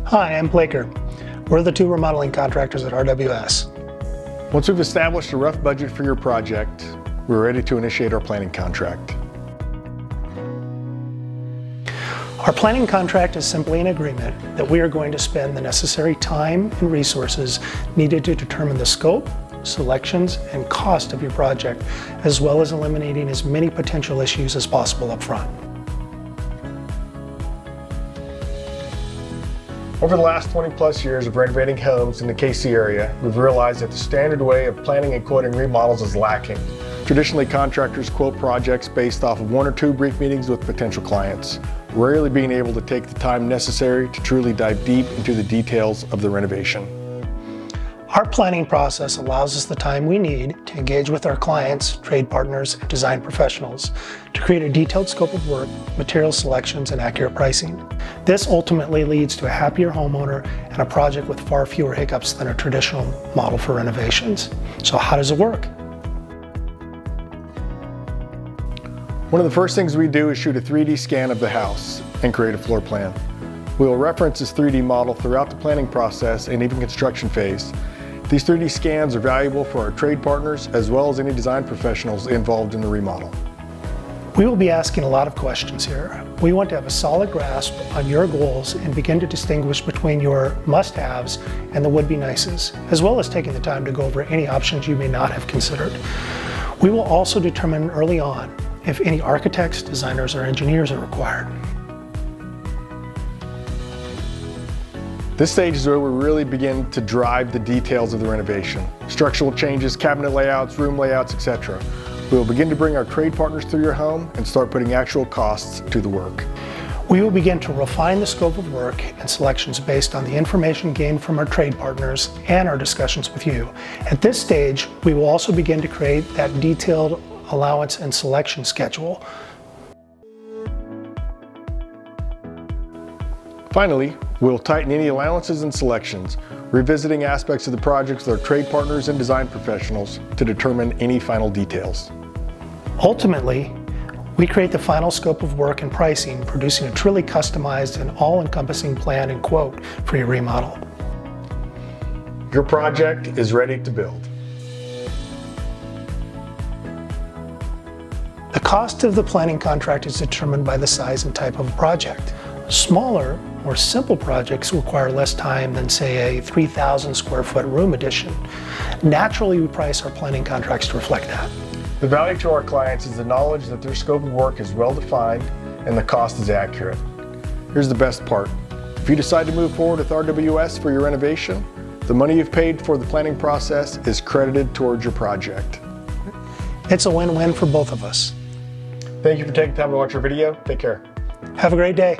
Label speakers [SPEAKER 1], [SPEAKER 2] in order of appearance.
[SPEAKER 1] Hi, I'm Blaker. We're the two remodeling contractors at RWS.
[SPEAKER 2] Once we've established a rough budget for your project, we're ready to initiate our planning contract.
[SPEAKER 1] Our planning contract is simply an agreement that we are going to spend the necessary time and resources needed to determine the scope, selections, and cost of your project, as well as eliminating as many potential issues as possible up front.
[SPEAKER 2] Over the last 20+ years of renovating homes in the KC area, we've realized that the standard way of planning and quoting remodels is lacking. Traditionally, contractors quote projects based off of 1 or 2 brief meetings with potential clients, rarely being able to take the time necessary to truly dive deep into the details of the renovation.
[SPEAKER 1] Our planning process allows us the time we need to engage with our clients, trade partners, and design professionals to create a detailed scope of work, material selections, and accurate pricing. This ultimately leads to a happier homeowner and a project with far fewer hiccups than a traditional model for renovations. So how does it work?
[SPEAKER 2] One of the first things we do is shoot a 3D scan of the house and create a floor plan. We will reference this 3D model throughout the planning process and even construction phase. These 3D scans are valuable for our trade partners as well as any design professionals involved in the remodel.
[SPEAKER 1] We will be asking a lot of questions here. We want to have a solid grasp on your goals and begin to distinguish between your must-haves and the would-be nices, as well as taking the time to go over any options you may not have considered. We will also determine early on if any architects, designers, or engineers are required.
[SPEAKER 2] This stage is where we really begin to drive the details of the renovation. Structural changes, cabinet layouts, room layouts, etc. We will begin to bring our trade partners through your home and start putting actual costs to the work.
[SPEAKER 1] We will begin to refine the scope of work and selections based on the information gained from our trade partners and our discussions with you. At this stage, we will also begin to create that detailed allowance and selection schedule.
[SPEAKER 2] Finally, we'll tighten any allowances and selections, revisiting aspects of the projects with our trade partners and design professionals to determine any final details.
[SPEAKER 1] Ultimately, we create the final scope of work and pricing, producing a truly customized and all-encompassing plan and quote for your remodel.
[SPEAKER 2] Your project is ready to build.
[SPEAKER 1] The cost of the planning contract is determined by the size and type of a project. Smaller, more simple projects require less time than, say, a 3,000 square foot room addition. Naturally, we price our planning contracts to reflect that.
[SPEAKER 2] The value to our clients is the knowledge that their scope of work is well defined and the cost is accurate. Here's the best part. If you decide to move forward with RWS for your renovation, the money you've paid for the planning process is credited towards your project.
[SPEAKER 1] It's a win-win for both of us.
[SPEAKER 2] Thank you for taking time to watch our video. Take care.
[SPEAKER 1] Have a great day.